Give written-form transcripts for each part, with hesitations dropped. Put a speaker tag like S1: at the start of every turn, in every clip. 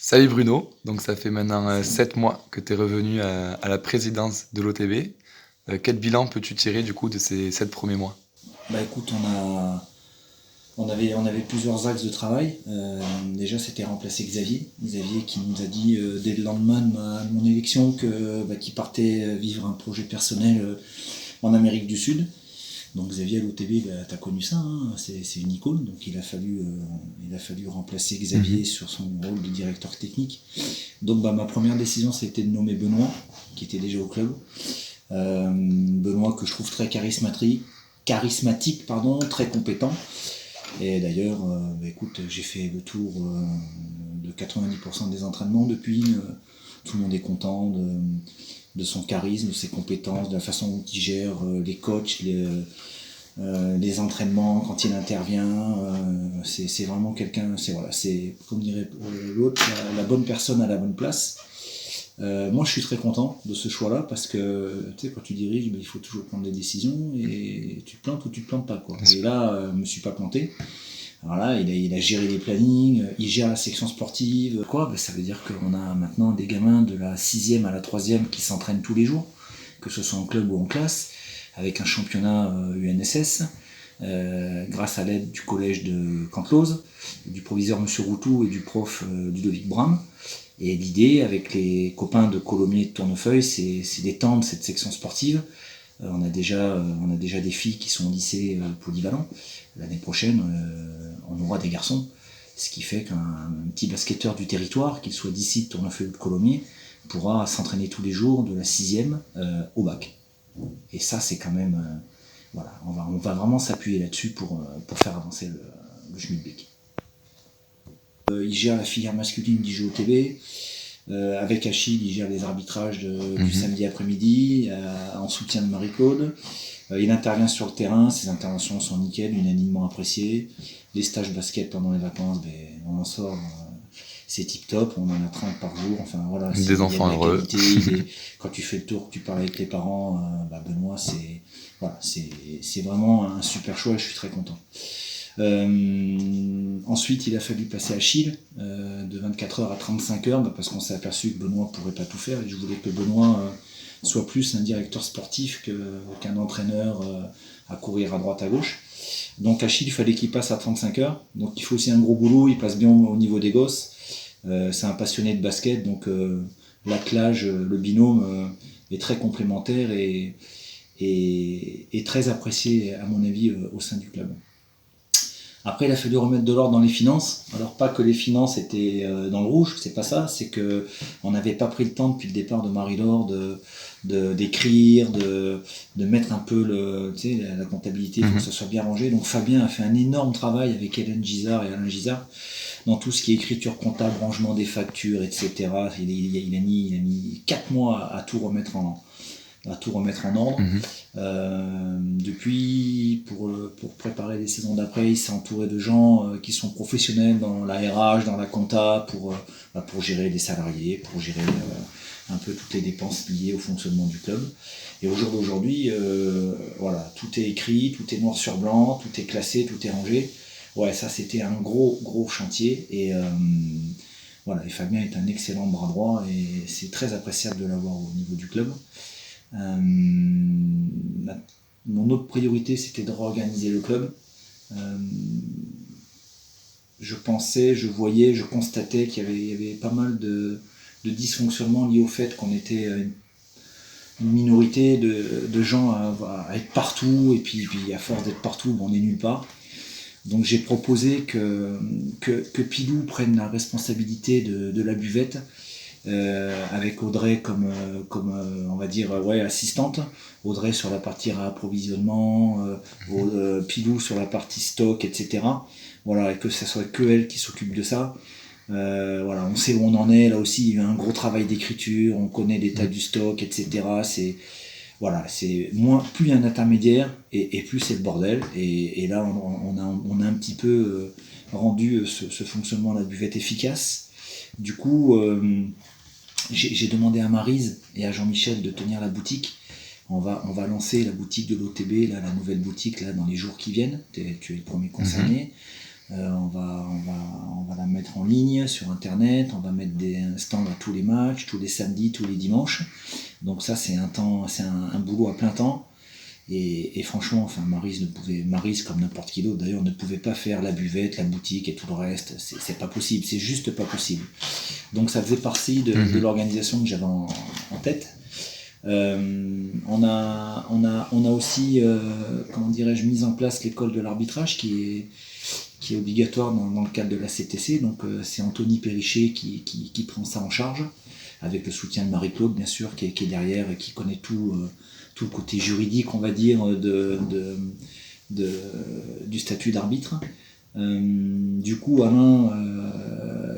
S1: Salut Bruno, donc ça fait maintenant 7 mois que tu es revenu à la présidence de l'OTB. Quel bilan peux-tu tirer du coup de ces 7 premiers mois?
S2: Bah écoute, on avait plusieurs axes de travail. Déjà, c'était remplacer Xavier. Xavier qui nous a dit dès le lendemain de mon élection qu'il partait vivre un projet personnel en Amérique du Sud. Donc Xavier à l'OTB, t'as connu ça, hein, c'est une icône. Donc il a fallu remplacer Xavier
S1: Mhm.
S2: sur son rôle de directeur technique. Donc ma première décision, c'était de nommer Benoît, qui était déjà au club. Benoît que je trouve très charismatique, très compétent. Et d'ailleurs, écoute, j'ai fait le tour de 90% des entraînements depuis. Tout le monde est content de son charisme, de ses compétences, de la façon dont il gère les coachs, les entraînements, quand il intervient. C'est vraiment quelqu'un, c'est comme dirait l'autre, la bonne personne à la bonne place. Moi, je suis très content de ce choix-là parce que, tu sais, quand tu diriges, il faut toujours prendre des décisions et tu te plantes ou tu te plantes pas, quoi. Et là, je me suis pas planté. Alors là, il a géré les plannings, il gère la section sportive. Ça veut dire qu'on a maintenant des gamins de la 6e à la 3e qui s'entraînent tous les jours, que ce soit en club ou en classe, avec un championnat UNSS, grâce à l'aide du collège de Cantelose, du proviseur M. Routou et du prof Ludovic Bram. Et l'idée, avec les copains de Colomiers et de Tournefeuille, c'est d'étendre cette section sportive. On a déjà des filles qui sont au lycée polyvalent. L'année prochaine, on aura des garçons. Ce qui fait qu'un petit basketteur du territoire, qu'il soit d'ici, de Tournefeuille ou de Colomiers, pourra s'entraîner tous les jours de la 6e au bac. Et ça, c'est quand même... voilà, on va vraiment s'appuyer là-dessus pour faire avancer le Schmilblick. Il gère la filière masculine du JOTB. Avec Achille, il gère les arbitrages du samedi après-midi en soutien de Marie-Claude. Il intervient sur le terrain, ses interventions sont nickel, unanimement appréciées. Les stages basket pendant les vacances, on en sort, c'est tip top, on en a 30 par jour. Enfin voilà,
S1: Des
S2: il y a de
S1: enfants
S2: la
S1: heureux.
S2: qualité. Quand tu fais le tour, que tu parles avec les parents, Benoît, c'est vraiment un super choix et je suis très content. Ensuite, il a fallu passer à Achille, de 24 heures à 35 heures, parce qu'on s'est aperçu que Benoît ne pourrait pas tout faire, et je voulais que Benoît soit plus un directeur sportif qu'un entraîneur à courir à droite à gauche. Donc Achille, il fallait qu'il passe à 35 heures, donc il faut aussi un gros boulot, il passe bien au niveau des gosses. C'est un passionné de basket, donc l'attelage, le binôme est très complémentaire et très apprécié, à mon avis, au sein du club. Après, il a fallu remettre de l'ordre dans les finances. Alors, pas que les finances étaient dans le rouge, c'est pas ça, c'est que on n'avait pas pris le temps depuis le départ de Marie-Laure d'écrire, de mettre un peu la comptabilité, il faut que ça soit bien rangé. Donc, Fabien a fait un énorme travail avec Hélène Gisard et Alain Gisard dans tout ce qui est écriture comptable, rangement des factures, etc. Il a mis 4 mois à tout remettre en ordre. Depuis, pour préparer les saisons d'après, il s'est entouré de gens qui sont professionnels dans la RH, dans la compta, pour gérer les salariés, pour gérer un peu toutes les dépenses liées au fonctionnement du club. Et au jour d'aujourd'hui, tout est écrit, tout est noir sur blanc, tout est classé, tout est rangé. Ouais, ça c'était un gros chantier et et Fabien est un excellent bras droit et c'est très appréciable de l'avoir au niveau du club. Mon autre priorité, c'était de réorganiser le club. Je pensais, je voyais, je constatais qu'il y avait pas mal de dysfonctionnements liés au fait qu'on était une minorité de gens à être partout, et puis à force d'être partout, on n'est nulle part. Donc j'ai proposé que Pilou prenne la responsabilité de la buvette, avec Audrey comme on va dire assistante. Audrey sur la partie réapprovisionnement, Pilou sur la partie stock, etc. Voilà, et que ce soit que elle qui s'occupe de ça. On sait où on en est. Là aussi, il y a un gros travail d'écriture, on connaît l'état du stock, etc. C'est plus il y a un intermédiaire et plus c'est le bordel. Et là, on a un petit peu rendu ce fonctionnement de la buvette efficace. Du coup, j'ai demandé à Maryse et à Jean-Michel de tenir la boutique. On va lancer la boutique de l'OTB, la nouvelle boutique là, dans les jours qui viennent. Tu es le premier concerné. On va la mettre en ligne sur internet, on va mettre un stand à tous les matchs, tous les samedis, tous les dimanches. Donc ça c'est un boulot à plein temps. Et franchement, enfin Maryse comme n'importe qui d'autre d'ailleurs, ne pouvait pas faire la buvette, la boutique et tout le reste. C'est pas possible, c'est juste pas possible. Donc ça faisait partie de l'organisation que j'avais en tête. On a aussi, comment dirais-je, mis en place l'école de l'arbitrage qui est obligatoire dans le cadre de la CTC. Donc c'est Anthony Périchet qui prend ça en charge, avec le soutien de Marie-Claude, bien sûr, qui est derrière et qui connaît tout le côté juridique, on va dire, du statut d'arbitre. Du coup, Alain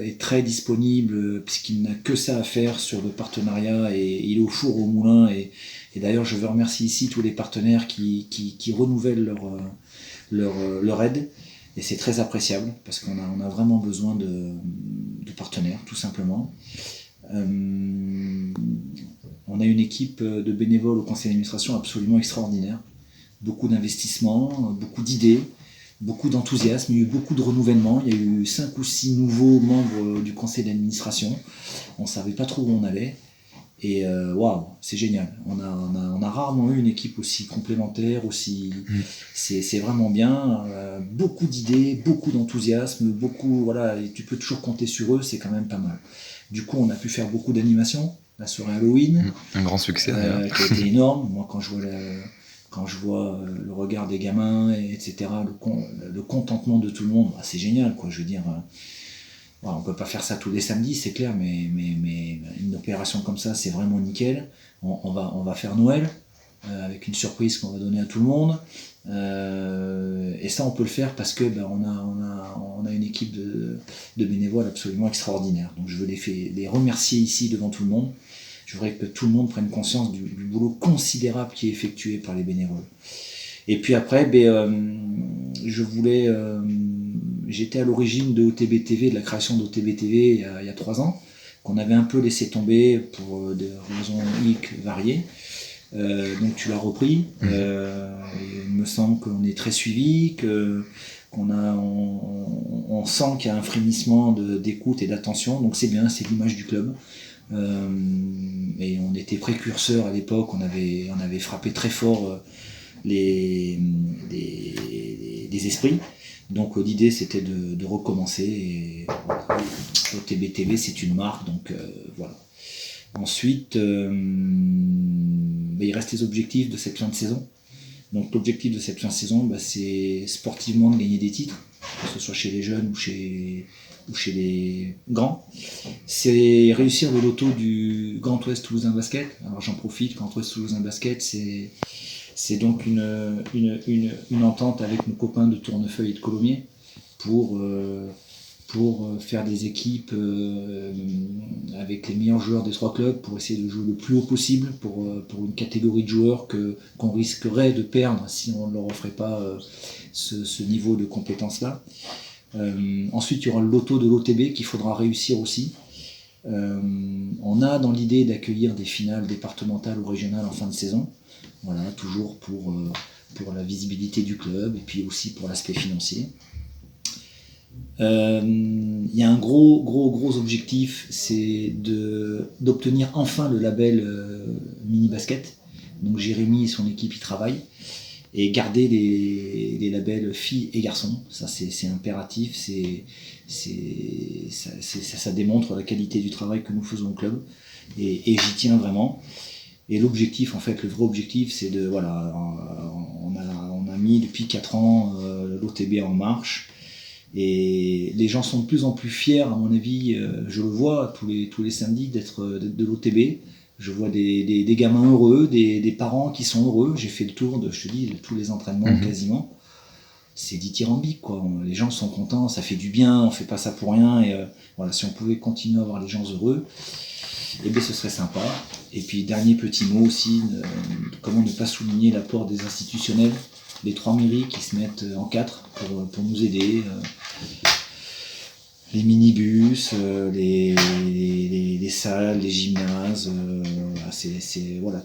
S2: est très disponible puisqu'il n'a que ça à faire sur le partenariat et il est au four au moulin. Et d'ailleurs, je veux remercier ici tous les partenaires qui renouvellent leur aide. Et c'est très appréciable parce qu'on a vraiment besoin de partenaires, tout simplement. On a une équipe de bénévoles au conseil d'administration absolument extraordinaire. Beaucoup d'investissements, beaucoup d'idées, beaucoup d'enthousiasme, il y a eu beaucoup de renouvellement. Il y a eu 5 ou 6 nouveaux membres du conseil d'administration. On ne savait pas trop où on allait. Et waouh, c'est génial. On a rarement eu une équipe aussi complémentaire, c'est vraiment bien. Beaucoup d'idées, beaucoup d'enthousiasme, voilà, et tu peux toujours compter sur eux, c'est quand même pas mal. Du coup, on a pu faire beaucoup d'animations. La soirée Halloween,
S1: un grand succès,
S2: qui a été énorme. Moi, quand je vois le regard des gamins, etc., le contentement de tout le monde, c'est génial, quoi. Je veux dire, on peut pas faire ça tous les samedis, c'est clair, mais une opération comme ça, c'est vraiment nickel. On va faire Noël avec une surprise qu'on va donner à tout le monde. Et ça, on peut le faire parce que on a une équipe de bénévoles absolument extraordinaire. Donc je veux les remercier ici devant tout le monde. Je voudrais que tout le monde prenne conscience du boulot considérable qui est effectué par les bénévoles. Et puis après, j'étais à l'origine de OTB TV, de la création d'OTB TV il y a 3 ans, qu'on avait un peu laissé tomber pour des raisons variées. Donc tu l'as repris. Il me semble qu'on est très suivi, on sent qu'il y a un frémissement d'écoute et d'attention, donc c'est bien, c'est l'image du club. Et on était précurseurs à l'époque, on avait frappé très fort des esprits. Donc l'idée c'était de recommencer. Et OTB TV c'est une marque, donc voilà. Ensuite, il reste les objectifs de cette fin de saison. Donc l'objectif de cette fin de saison, c'est sportivement de gagner des titres, que ce soit chez les jeunes ou chez les grands. C'est réussir le loto du Grand Ouest Toulousain Basket. Alors j'en profite, Grand Ouest Toulousain Basket, c'est donc une entente avec nos copains de Tournefeuille et de Colomiers pour faire des équipes avec les meilleurs joueurs des 3 clubs, pour essayer de jouer le plus haut possible pour une catégorie de joueurs qu'on risquerait de perdre si on ne leur offrait pas ce niveau de compétence-là. Ensuite, il y aura le loto de l'OTB qu'il faudra réussir aussi. On a dans l'idée d'accueillir des finales départementales ou régionales en fin de saison. Voilà, toujours pour la visibilité du club et puis aussi pour l'aspect financier. Il y a un gros objectif, c'est d'obtenir enfin le label mini basket. Donc Jérémy et son équipe y travaillent, et garder les labels filles et garçons. Ça c'est impératif, ça démontre la qualité du travail que nous faisons au club, et j'y tiens vraiment. Et l'objectif, en fait, le vrai objectif, c'est on a mis depuis 4 ans l'OTB en marche. Et les gens sont de plus en plus fiers, à mon avis, je le vois tous les samedis d'être de l'OTB. Je vois des gamins heureux, des parents qui sont heureux. J'ai fait le tour de tous les entraînements quasiment. C'est dithyrambique, quoi. Les gens sont contents, ça fait du bien, on fait pas ça pour rien. Et voilà, si on pouvait continuer à avoir les gens heureux, ce serait sympa. Et puis dernier petit mot aussi, comment ne pas souligner l'apport des institutionnels, les 3 mairies qui se mettent en 4 pour nous aider, les minibus, les salles, les gymnases,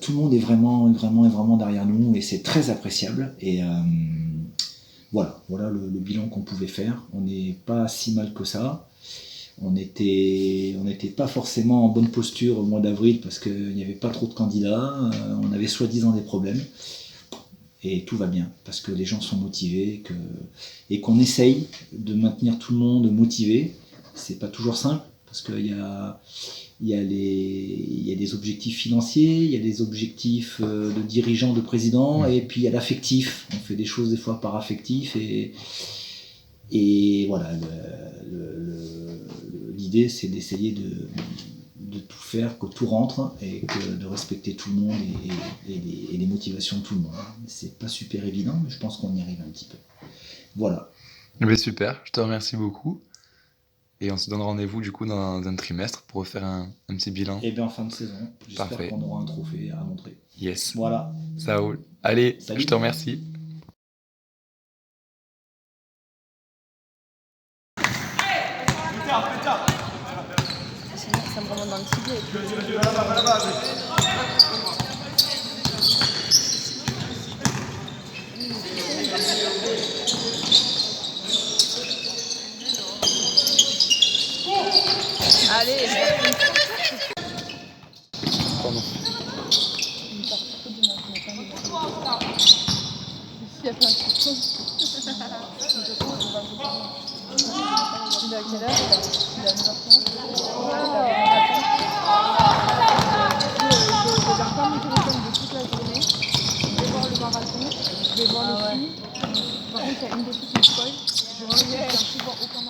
S2: tout le monde est vraiment derrière nous, et c'est très appréciable. Et Voilà le bilan qu'on pouvait faire. On n'est pas si mal que ça. On n'était pas forcément en bonne posture au mois d'avril parce qu'il n'y avait pas trop de candidats. On avait soi-disant des problèmes. Et tout va bien parce que les gens sont motivés et qu'on essaye de maintenir tout le monde motivé. C'est pas toujours simple parce qu'il y a des objectifs financiers, il y a des objectifs de dirigeants, de présidents, et puis il y a l'affectif. On fait des choses des fois par affectif et voilà, l'idée c'est d'essayer de tout faire, que tout rentre et de respecter tout le monde et les motivations de tout le monde. C'est pas super évident, mais je pense qu'on y arrive un petit peu. Voilà.
S1: Mais super, je te remercie beaucoup. Et on se donne rendez-vous du coup dans un trimestre pour refaire un petit bilan.
S2: Et bien en fin de saison, j'espère
S1: Parfait.
S2: qu'on aura un trophée à montrer.
S1: Yes.
S2: Voilà.
S1: Ça roule. Allez,
S2: Salut.
S1: je te remercie.
S3: Ça me remonte dans le tibia. Allez,
S1: Pardon.
S3: il y a plein de choses. Il est à quelle heure? Il est à 9h30. Je regarde pas mon téléphone de toute la journée. Je vais voir le marathon, je vais voir le film. Par contre, il y a une des filles qui me spoil. Je vais plus voir aucun marathon.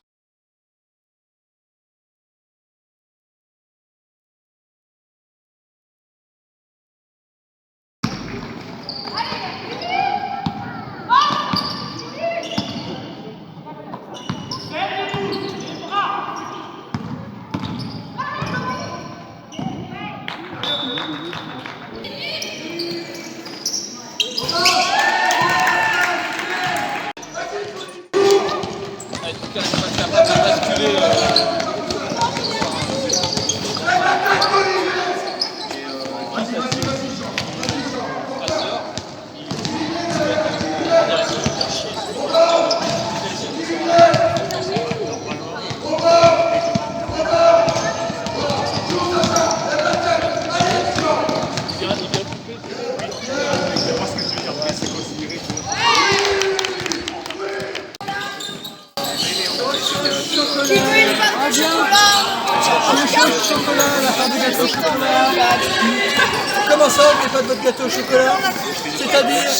S4: Comment ça, vous n'avez pas de votre gâteau au chocolat? C'est-à-dire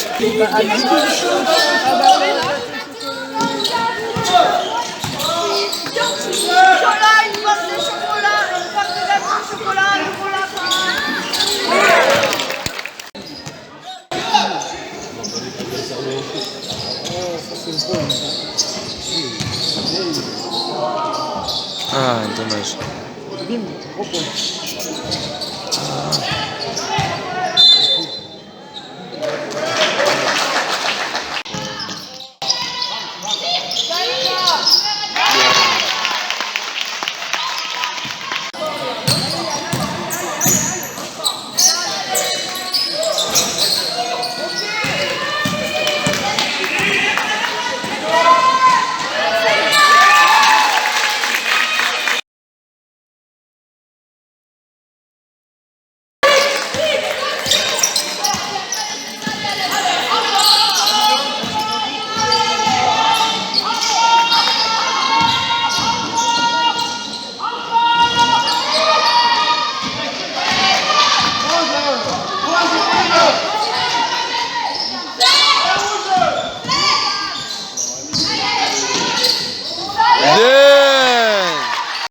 S5: Chocolat, une pomme de chocolat, une pomme de gâteau au chocolat, un gros
S1: Ah, dommage. Yeah!